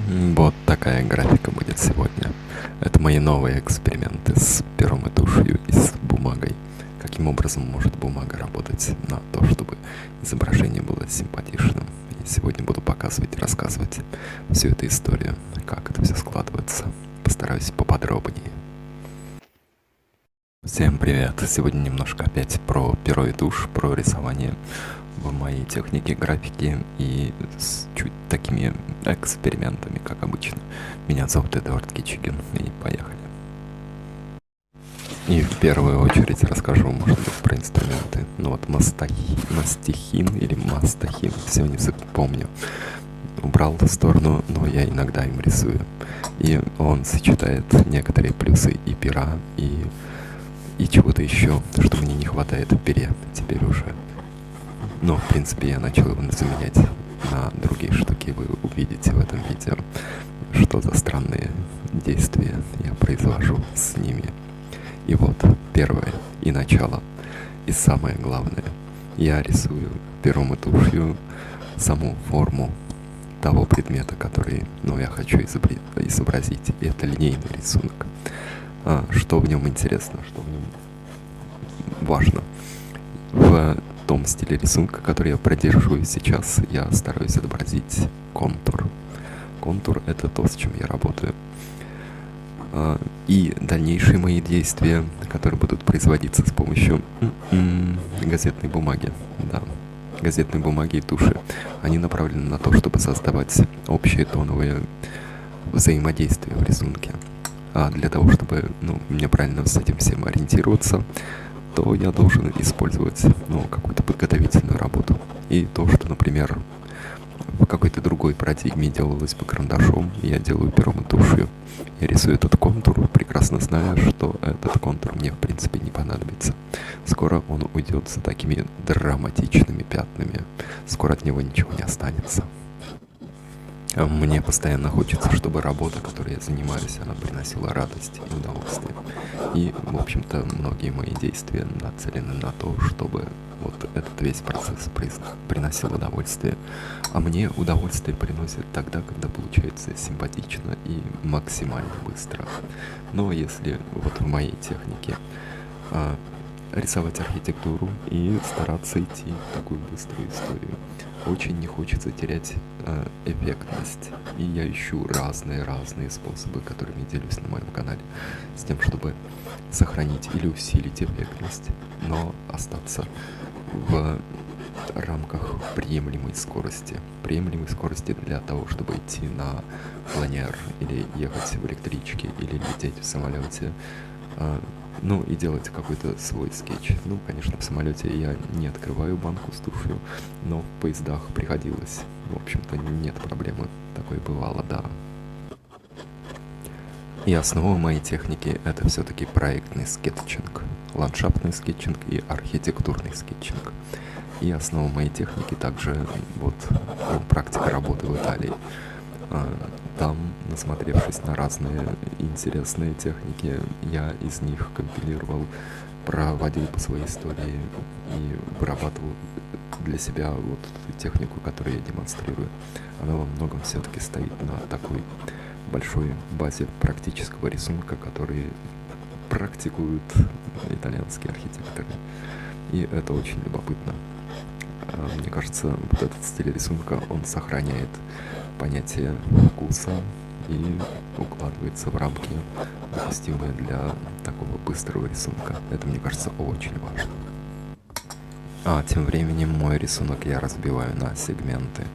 Вот такая графика будет сегодня. Это мои новые эксперименты с пером и тушью и с бумагой. Каким образом может бумага работать на то, чтобы изображение было симпатичным. И сегодня буду показывать и рассказывать всю эту историю, как это все складывается. Постараюсь поподробнее. Всем привет! Сегодня немножко опять про перо и тушь, про рисование в моей технике графики и с чуть такими экспериментами, как обычно. Меня зовут Эдуард Кичигин, и поехали. И в первую очередь расскажу, может быть, про инструменты. Ну вот мастихин или мастахин, все не помню. Убрал в сторону, но я иногда им рисую. И он сочетает некоторые плюсы и пера, и чего-то еще, что мне не хватает в пере теперь уже. Но, в принципе, я начал его заменять на другие штуки. Вы увидите в этом видео, что за странные действия я произвожу с ними. И вот, первое и начало, и самое главное. Я рисую пером и тушью саму форму того предмета, который, я хочу изобразить. И это линейный рисунок. Что в нем интересно, что в нем важно. В том стиле рисунка, который я продерживаю сейчас, я стараюсь отобразить контур. Контур — это то, с чем я работаю. И дальнейшие мои действия, которые будут производиться с помощью газетной бумаги, газетной бумаги и туши, они направлены на то, чтобы создавать общее тоновое взаимодействие в рисунке. А для того, чтобы мне правильно с этим всем ориентироваться, то я должен использовать какую-то подготовительную работу. И то, что, например, в какой-то другой парадигме делалось бы карандашом, я делаю пером и тушью. Я рисую этот контур, прекрасно зная, что этот контур мне, в принципе, не понадобится. Скоро он уйдет за такими драматичными пятнами. Скоро от него ничего не останется. Мне постоянно хочется, чтобы работа, которой я занимаюсь, она приносила радость и удовольствие. И, в общем-то, многие мои действия нацелены на то, чтобы вот этот весь процесс приносил удовольствие. А мне удовольствие приносит тогда, когда получается симпатично и максимально быстро. Но если вот в моей технике рисовать архитектуру и стараться идти в такую быструю историю, очень не хочется терять эффектность. И я ищу разные способы, которыми делюсь на моем канале, с тем, чтобы сохранить или усилить эффектность, но остаться в рамках приемлемой скорости. Приемлемой скорости для того, чтобы идти на планер, или ехать в электричке, или лететь в самолете, и делать какой-то свой скетч. Конечно, в самолете я не открываю банку с тушью, но в поездах приходилось. В общем-то, нет проблемы. Такое бывало, да. И основа моей техники — это все-таки проектный скетчинг, ландшафтный скетчинг и архитектурный скетчинг. И основа моей техники также практика работы в Италии. Там, насмотревшись на разные интересные техники, я из них компилировал, проводил по своей истории и вырабатывал для себя вот ту технику, которую я демонстрирую. Она во многом все-таки стоит на такой большой базе практического рисунка, который практикуют итальянские архитекторы. И это очень любопытно. Мне кажется, вот этот стиль рисунка, он сохраняет понятие вкуса и укладывается в рамки, допустимые для такого быстрого рисунка. Это, мне кажется, очень важно. Тем временем мой рисунок я разбиваю на сегменты.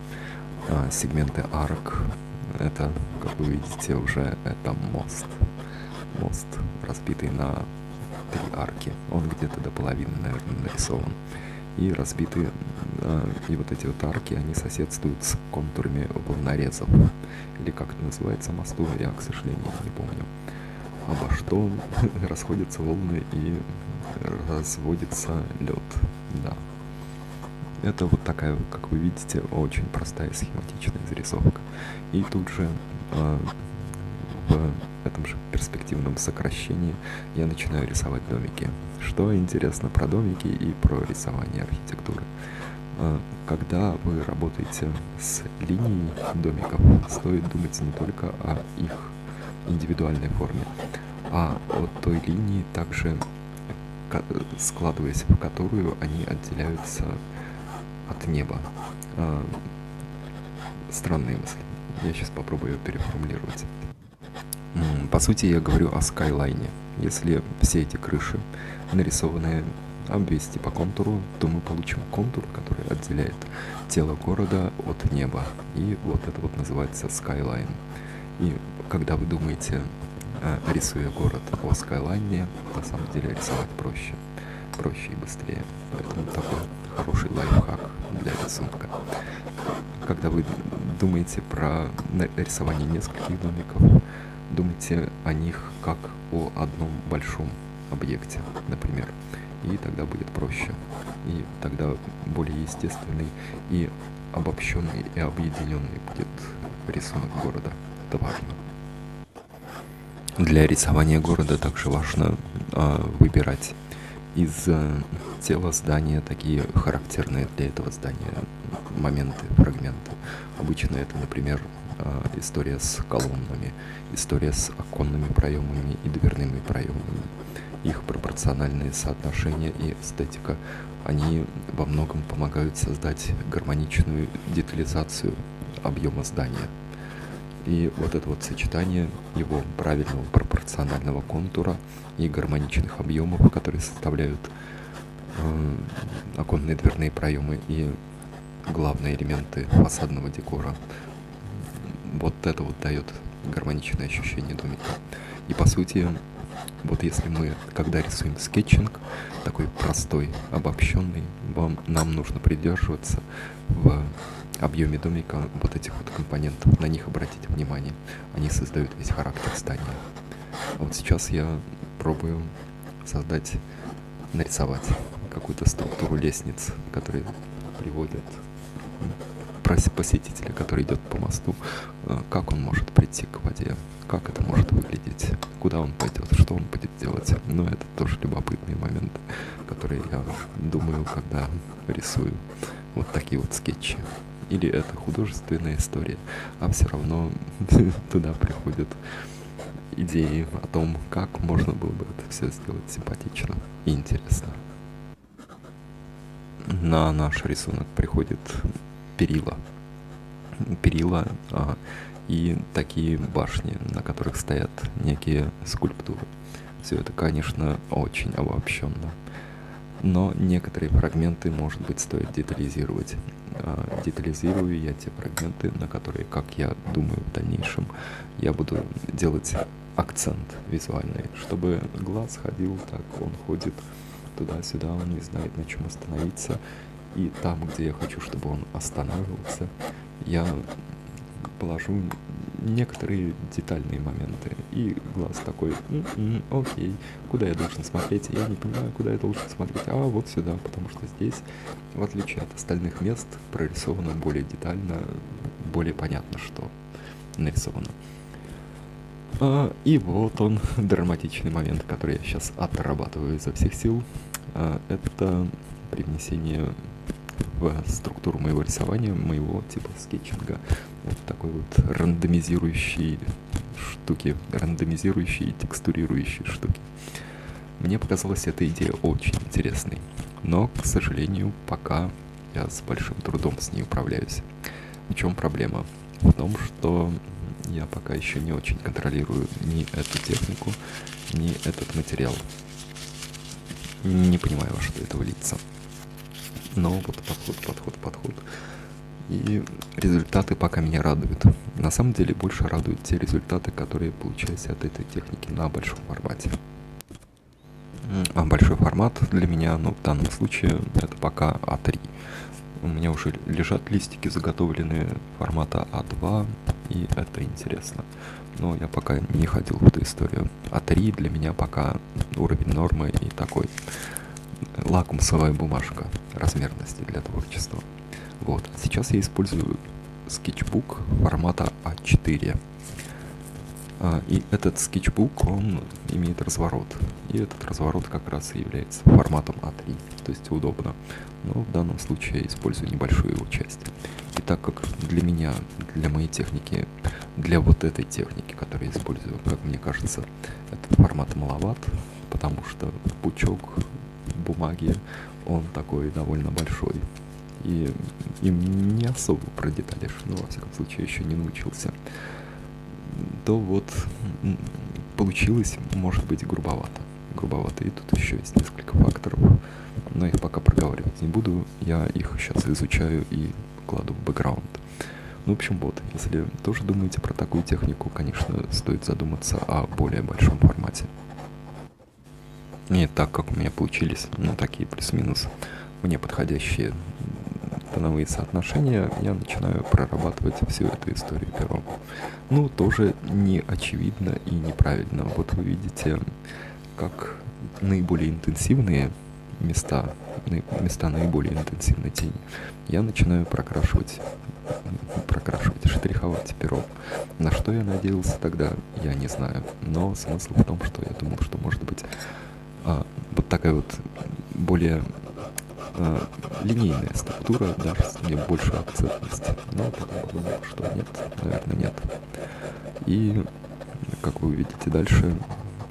Сегменты арок — это, как вы видите, уже это мост. Мост, разбитый на 3 арки. Он где-то до половины, наверное, нарисован. И разбиты, и вот эти вот арки, они соседствуют с контурами волнорезов. Или как это называется, мосту, я, к сожалению, не помню. Обо что расходятся волны и разводится лед, да. Это вот такая, как вы видите, очень простая схематичная зарисовка. И тут же в этом же перспективном сокращении я начинаю рисовать домики. Что интересно про домики и про рисование архитектуры? Когда вы работаете с линией домиков, стоит думать не только о их индивидуальной форме, а о той линии также, складываясь в которую они отделяются от неба. Странные мысли. Я сейчас попробую ее переформулировать. По сути, я говорю о скайлайне. Если все эти крыши нарисованы обвести по контуру, то мы получим контур, который отделяет тело города от неба. И вот это вот называется скайлайн. И когда вы думаете, рисуя город о скайлайне, на самом деле рисовать проще и быстрее. Поэтому такой хороший лайфхак для рисунка. Когда вы думаете про рисование нескольких домиков, думайте о них как о одном большом объекте, например. И тогда будет проще. И тогда более естественный и обобщенный и объединенный будет рисунок города. Это важно. Для рисования города также важно выбирать из тела здания такие характерные для этого здания моменты, фрагменты. Обычно это, например, история с колоннами, история с оконными проемами и дверными проемами. Их пропорциональные соотношения и эстетика, они во многом помогают создать гармоничную детализацию объема здания. И вот это вот сочетание его правильного пропорционального контура и гармоничных объемов, которые составляют оконные дверные проемы и главные элементы фасадного декора, вот это вот дает гармоничное ощущение домика. И по сути, вот если мы, когда рисуем скетчинг, такой простой, обобщенный, нам нужно придерживаться в объеме домика вот этих вот компонентов, на них обратите внимание, они создают весь характер здания. А вот сейчас я пробую нарисовать какую-то структуру лестниц, которые приводят посетителя, который идет по мосту, как он может прийти к воде, как это может выглядеть, куда он пойдет, что он будет делать. Но это тоже любопытные моменты, которые я думаю, когда рисую вот такие вот скетчи. Или это художественная история, а все равно туда приходят идеи о том, как можно было бы это все сделать симпатично и интересно. На наш рисунок приходит перила и такие башни, на которых стоят некие скульптуры. Все это, конечно, очень обобщенно, но некоторые фрагменты, может быть, стоит детализировать. Детализирую я те фрагменты, на которые, как я думаю, в дальнейшем я буду делать акцент визуальный, чтобы глаз ходил так, он ходит туда-сюда, он не знает, на чем остановиться. И там, где я хочу, чтобы он останавливался, я положу некоторые детальные моменты. И глаз такой, окей, куда я должен смотреть? Я не понимаю, куда я должен смотреть. А вот сюда, потому что здесь, в отличие от остальных мест, прорисовано более детально, более понятно, что нарисовано. И вот он, драматичный момент, который я сейчас отрабатываю изо всех сил. Это привнесение в структуру моего рисования, моего типа скетчинга, вот такой вот рандомизирующей и текстурирующей штуки. Мне показалась эта идея очень интересной, но, к сожалению, пока я с большим трудом с ней управляюсь. В чем проблема? В том, что я пока еще не очень контролирую ни эту технику, ни этот материал. Не понимаю, во что это выльется. Но вот подход. И результаты пока меня радуют. На самом деле больше радуют те результаты, которые получаются от этой техники на большом формате. А большой формат для меня, в данном случае, это пока А3. У меня уже лежат листики заготовленные формата А2, и это интересно. Но я пока не ходил в эту историю. А3 для меня пока уровень нормы и такой лакмусовая бумажка размерности для творчества. Вот. Сейчас я использую скетчбук формата А4. И этот скетчбук, он имеет разворот. И этот разворот как раз и является форматом А3, то есть удобно. Но в данном случае я использую небольшую его часть. И так как для меня, для моей техники, для вот этой техники, которую я использую, как мне кажется, этот формат маловат, потому что пучок бумаги, он такой довольно большой. И им не особо продеталишь, но во всяком случае еще не научился. То вот получилось, может быть, грубовато. Грубовато. И тут еще есть несколько факторов, но их пока проговаривать не буду. Я их сейчас изучаю и кладу в бэкграунд. Ну, в общем, вот, если тоже думаете про такую технику, конечно, стоит задуматься о более большом формате. И так как у меня получились, такие плюс-минус мне подходящие тоновые соотношения, я начинаю прорабатывать всю эту историю пером. Ну, тоже не очевидно и неправильно. Вот вы видите, как наиболее интенсивные места наиболее интенсивной тени, я начинаю прокрашивать, штриховать пером. На что я надеялся тогда, я не знаю. Но смысл в том, что я думал, что может быть вот такая вот более линейная структура даст мне большую акцентность. Но потом подумал, что нет, наверное, нет. И, как вы увидите дальше,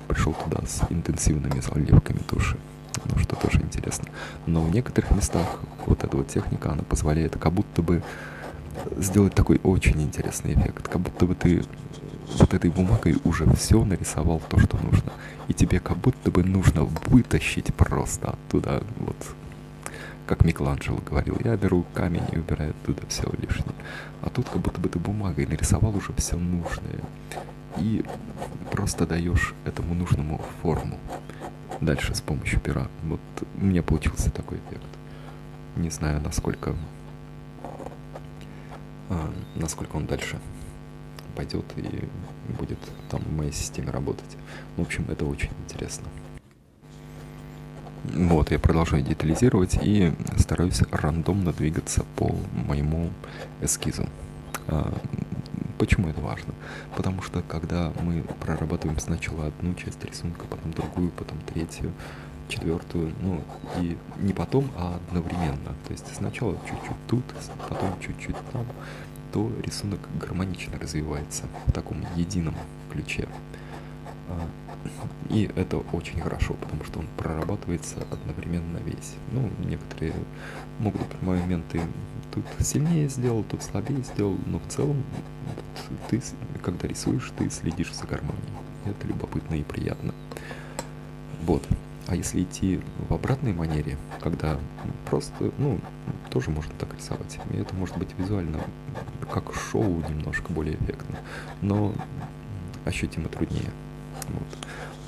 пришел туда с интенсивными заливками туши. Ну, что тоже интересно. Но в некоторых местах вот эта вот техника, она позволяет как будто бы сделать такой очень интересный эффект. Как будто бы ты вот этой бумагой уже все нарисовал то, что нужно. И тебе как будто бы нужно вытащить просто оттуда, вот, как Микеланджело говорил, я беру камень и убираю оттуда все лишнее. А тут как будто бы ты бумагой нарисовал уже все нужное. И просто даешь этому нужному форму. Дальше с помощью пера. Вот у меня получился такой эффект. Не знаю, насколько он дальше пойдет и будет там в моей системе работать. В общем, это очень интересно. Вот, я продолжаю детализировать и стараюсь рандомно двигаться по моему эскизу. Почему это важно? Потому что когда мы прорабатываем сначала одну часть рисунка, потом другую, потом третью, четвертую, и не потом, а одновременно. То есть сначала чуть-чуть тут, потом чуть-чуть там, то рисунок гармонично развивается в таком едином ключе. И это очень хорошо, потому что он прорабатывается одновременно весь. Некоторые могут быть моменты, тут сильнее сделал, тут слабее сделал, но в целом ты, когда рисуешь, ты следишь за гармонией. Это любопытно и приятно. Вот. А если идти в обратной манере, когда просто, тоже можно так рисовать. И это может быть визуально, как шоу, немножко более эффектно, но ощутимо труднее. Вот.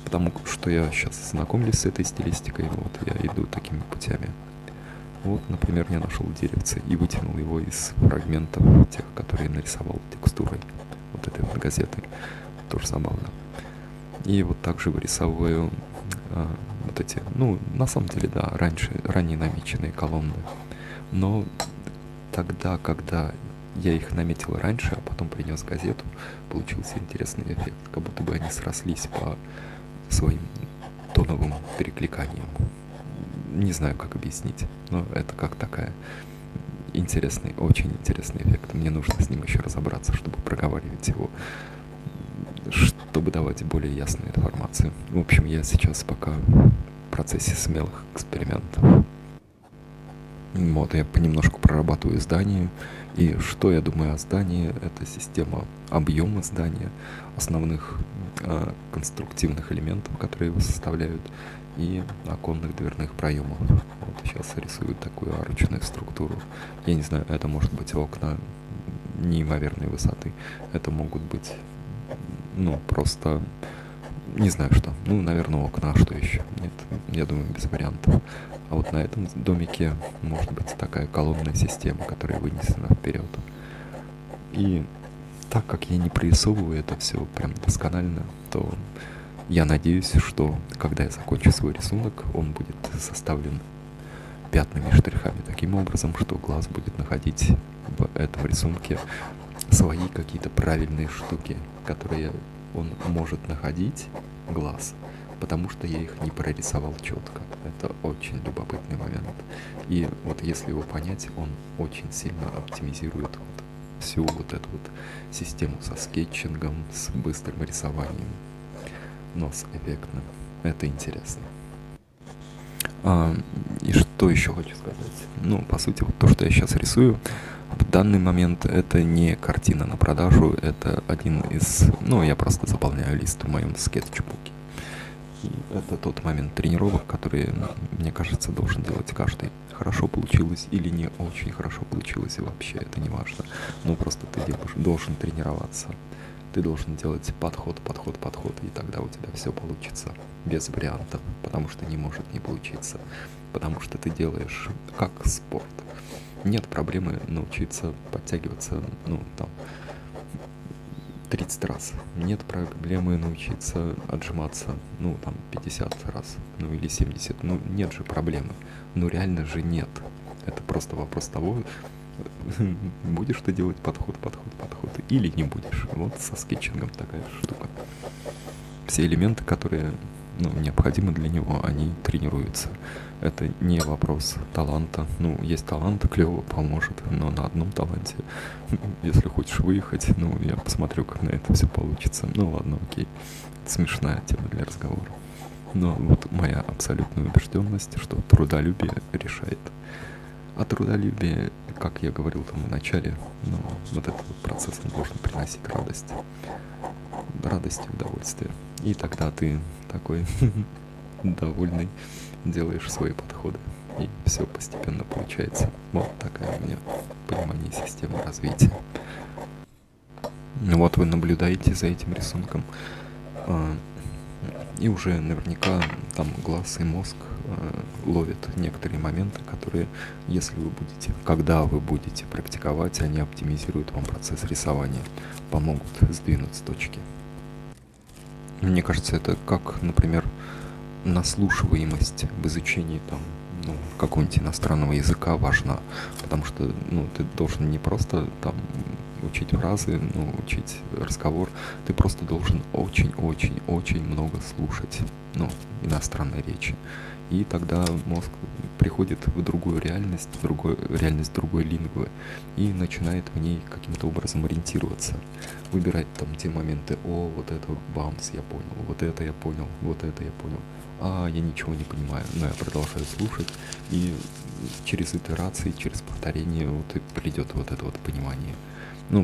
Потому что я сейчас знакомлюсь с этой стилистикой, вот я иду такими путями. Вот, например, я нашел деревце и вытянул его из фрагментов тех, которые нарисовал текстурой вот этой вот газеты. Тоже забавно. И вот также вырисовываю вот эти, на самом деле, да, ранее намеченные колонны. Но тогда, когда я их наметил раньше, а потом принес газету, получился интересный эффект, как будто бы они срослись по своим тоновым перекликаниям. Не знаю, как объяснить, но это как такая очень интересный эффект. Мне нужно с ним еще разобраться, чтобы проговаривать его, чтобы давать более ясную информацию. В общем, я сейчас пока в процессе смелых экспериментов. Вот, я понемножку прорабатываю здание. И что я думаю о здании? Это система объема здания, основных конструктивных элементов, которые его составляют, и оконных дверных проемов. Вот сейчас рисую такую арочную структуру. Я не знаю, это может быть окна неимоверной высоты. Это могут быть, просто не знаю что. Наверное, окна, что еще? Нет, я думаю, без вариантов. А вот на этом домике может быть такая колонная система, которая вынесена вперед. И так как я не прорисовываю это все прям досконально, то я надеюсь, что когда я закончу свой рисунок, он будет составлен пятнами, штрихами, таким образом, что глаз будет находить в этом рисунке свои какие-то правильные штуки, которые я он может находить глаз, потому что я их не прорисовал четко. Это очень любопытный момент. И вот если его понять, он очень сильно оптимизирует вот всю вот эту вот систему со скетчингом, с быстрым рисованием, но с эффектным. Это интересно. И что еще хочу сказать? Ну, по сути, вот то, что я сейчас рисую, в данный момент это не картина на продажу, это один из... Ну, я просто заполняю лист в моем скетчбуке. И это тот момент тренировок, который, мне кажется, должен делать каждый. Хорошо получилось или не очень хорошо получилось, и вообще это не важно. Но просто ты должен тренироваться. Ты должен делать подход, и тогда у тебя все получится. Без вариантов, потому что не может не получиться. Потому что ты делаешь как спорт. Нет проблемы научиться подтягиваться, 30 раз. Нет проблемы научиться отжиматься, 50 раз, или 70. Нет же проблемы. Реально же нет. Это просто вопрос того, будешь ты делать подход, или не будешь. Вот со скетчингом такая штука. Все элементы, которые необходимы для него, они тренируются. Это не вопрос таланта. Есть талант, клево поможет, но на одном таланте, если хочешь выехать, я посмотрю, как на это все получится. Ладно, окей. Это смешная тема для разговора. Но вот моя абсолютная убежденность, что трудолюбие решает. А трудолюбие, как я говорил там в начале, вот этот процесс он должен приносить радость. Радость и удовольствие. И тогда ты такой довольный, делаешь свои подходы, и все постепенно получается. Вот такая у меня понимание системы развития. Вот вы наблюдаете за этим рисунком, и уже наверняка там глаз и мозг ловят некоторые моменты, которые, когда вы будете практиковать, они оптимизируют вам процесс рисования, помогут сдвинуть с точки. Мне кажется, это как, например, наслушиваемость в изучении какого-нибудь иностранного языка важна, потому что ты должен не просто учить фразы, учить разговор, ты просто должен очень много слушать иностранной речи. И тогда мозг приходит в другую реальность, реальность другой лингвы, и начинает в ней каким-то образом ориентироваться, выбирать те моменты: вот это бамс, я понял, вот это я понял, вот это я понял. Я ничего не понимаю, но я продолжаю слушать, и через итерации, через повторение и придет вот это понимание.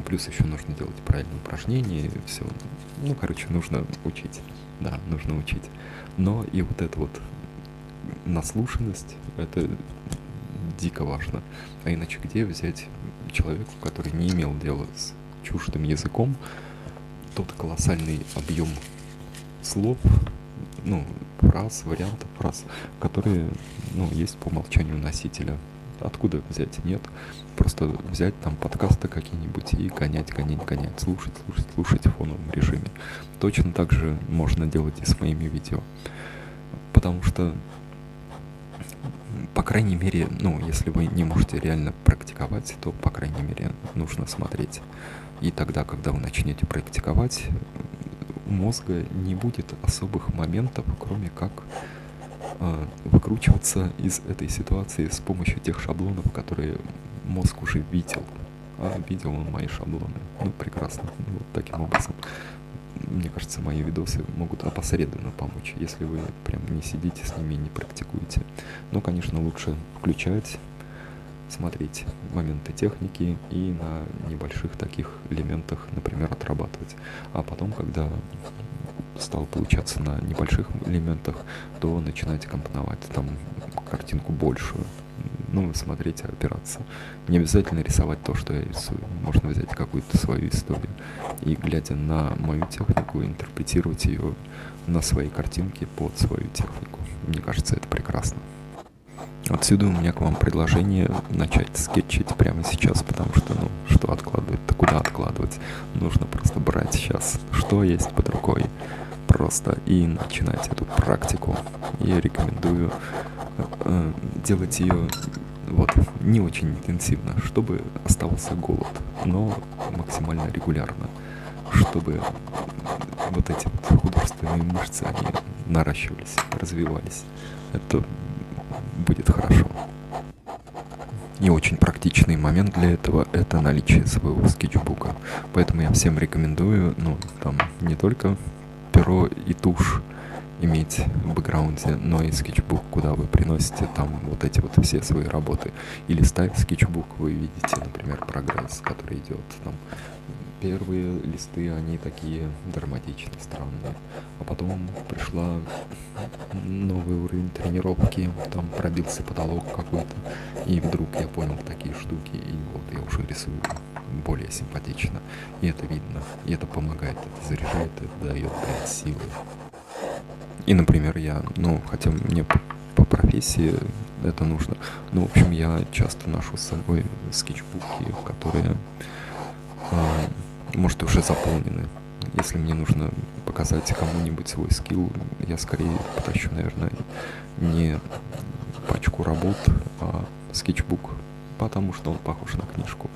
Плюс еще нужно делать правильные упражнения, все. Нужно учить. Да, нужно учить. Но и вот эта наслушанность, это дико важно. А иначе где взять человеку, который не имел дела с чуждым языком, тот колоссальный объем слов, фраз, вариантов фраз, которые, есть по умолчанию носителя. Откуда взять? Нет. Просто взять подкасты какие-нибудь и гонять, слушать в фоновом режиме. Точно так же можно делать и с моими видео. Потому что, по крайней мере, если вы не можете реально практиковать, то, по крайней мере, нужно смотреть. И тогда, когда вы начнете практиковать, у мозга не будет особых моментов, кроме как выкручиваться из этой ситуации с помощью тех шаблонов, которые мозг уже видел. Видел он мои шаблоны. Прекрасно. Вот таким образом, мне кажется, мои видосы могут опосредованно помочь, если вы прям не сидите с ними и не практикуете. Конечно, лучше включать, смотреть моменты техники и на небольших таких элементах, например, отрабатывать. А потом, когда стало получаться на небольших элементах, то начинать компоновать картинку большую. Смотреть, опираться. Не обязательно рисовать то, что я рисую. Можно взять какую-то свою историю и, глядя на мою технику, интерпретировать ее на своей картинке под свою технику. Мне кажется, это прекрасно. Отсюда у меня к вам предложение начать скетчить прямо сейчас, потому что, что откладывать-то, куда откладывать? Нужно просто брать сейчас, что есть под рукой, просто и начинать эту практику. Я рекомендую делать ее не очень интенсивно, чтобы оставался голод, но максимально регулярно, чтобы вот эти вот художественные мышцы, они наращивались, развивались. Это будет хорошо. И очень практичный момент для этого — это наличие своего скетчбука. Поэтому я всем рекомендую, ну, там, не только перо и тушь иметь в бэкграунде, но и скетчбук, куда вы приносите там вот эти вот все свои работы. И листая скетчбук, вы видите, например, прогресс, который идет там. Первые листы, они такие драматичные, странные. А потом пришла новый уровень тренировки, там пробился потолок какой-то. И вдруг я понял такие штуки, и вот я уже рисую более симпатично. И это видно, и это помогает, это заряжает, это дает силы. И, например, я, ну, хотя мне по профессии это нужно, но, в общем, я часто ношу с собой скетчбуки, которые, может, уже заполнены. Если мне нужно показать кому-нибудь свой скилл, я скорее потащу, наверное, не пачку работ, а скетчбук, потому что он похож на книжку,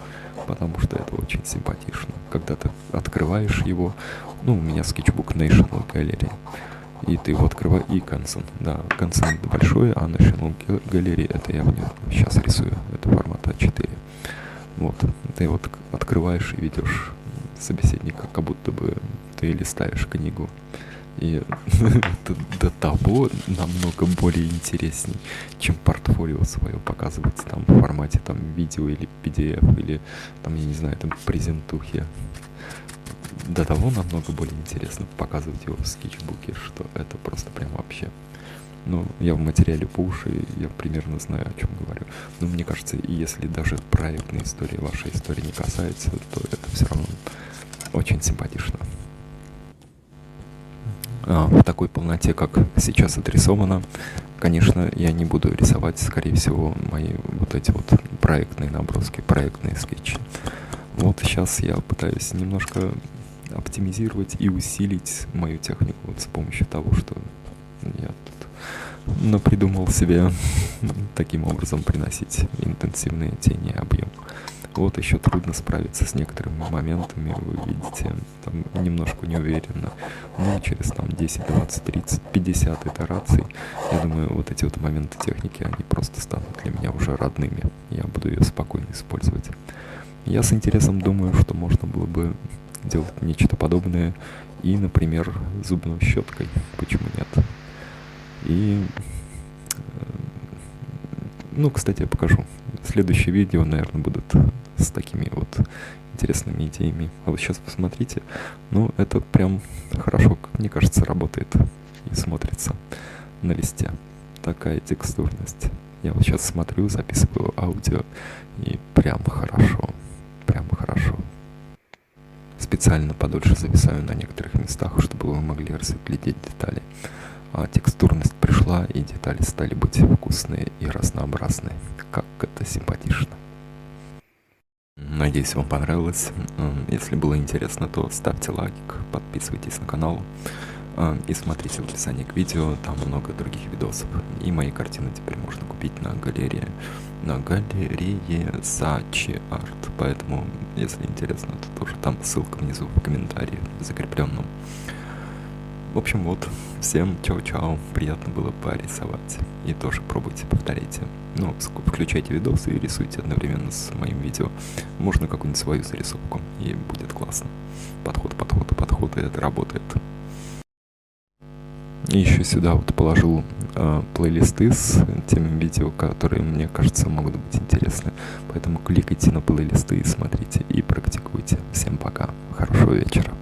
потому что это очень симпатично. Когда ты открываешь его, ну, у меня скетчбук National Gallery, и ты его открываешь, и Canson, да, Canson большой, а National Gallery, это я в нем сейчас рисую, это формат А4. Вот, ты вот открываешь и ведешь собеседника, как будто бы ты листаешь книгу. И это до того намного более интересней, чем портфолио свое показывать там в формате там видео или PDF, или там, я не знаю, там презентухи. До того намного более интересно показывать его в скетчбуке, что это просто прям вообще. Ну, я в материале по уши, я примерно знаю, о чем говорю. Но мне кажется, и если даже проектной истории, вашей истории не касается, то это все равно очень симпатично. В такой полноте, как сейчас отрисовано, конечно, я не буду рисовать, скорее всего, мои вот эти вот проектные наброски, проектные скетчи. Вот сейчас я пытаюсь немножко оптимизировать и усилить мою технику вот с помощью того, что я тут напридумал себе таким образом приносить интенсивные тени и объем. Вот еще трудно справиться с некоторыми моментами, вы видите, там немножко неуверенно, но через там 10, 20, 30, 50 итераций, я думаю, вот эти вот моменты техники, они просто станут для меня уже родными, я буду ее спокойно использовать. Я с интересом думаю, что можно было бы делать нечто подобное и, например, зубной щеткой, почему нет. И, ну, кстати, я покажу. Следующие видео, наверное, будут с такими вот интересными идеями. А вот сейчас посмотрите, ну, это прям хорошо, как мне кажется, работает и смотрится на листе. Такая текстурность. Я вот сейчас смотрю, записываю аудио, и прям хорошо, прям хорошо. Специально подольше зависаю на некоторых местах, чтобы вы могли разглядеть детали. А текстурность пришла, и детали стали быть вкусные и разнообразные. Как это симпатично. Надеюсь, вам понравилось. Если было интересно, то ставьте лайк, подписывайтесь на канал и смотрите в описании к видео, там много других видосов. И мои картины теперь можно купить на галерее Saatchi Art. Поэтому, если интересно, то тоже там ссылка внизу в комментарии закрепленном. В общем, вот, всем чао-чао, приятно было порисовать. И тоже пробуйте, повторяйте. Ну, включайте видосы и рисуйте одновременно с моим видео. Можно какую-нибудь свою зарисовку, и будет классно. Подход, и это работает. И еще сюда вот положил плейлисты с теми видео, которые, мне кажется, могут быть интересны. Поэтому кликайте на плейлисты и смотрите, и практикуйте. Всем пока, хорошего вечера.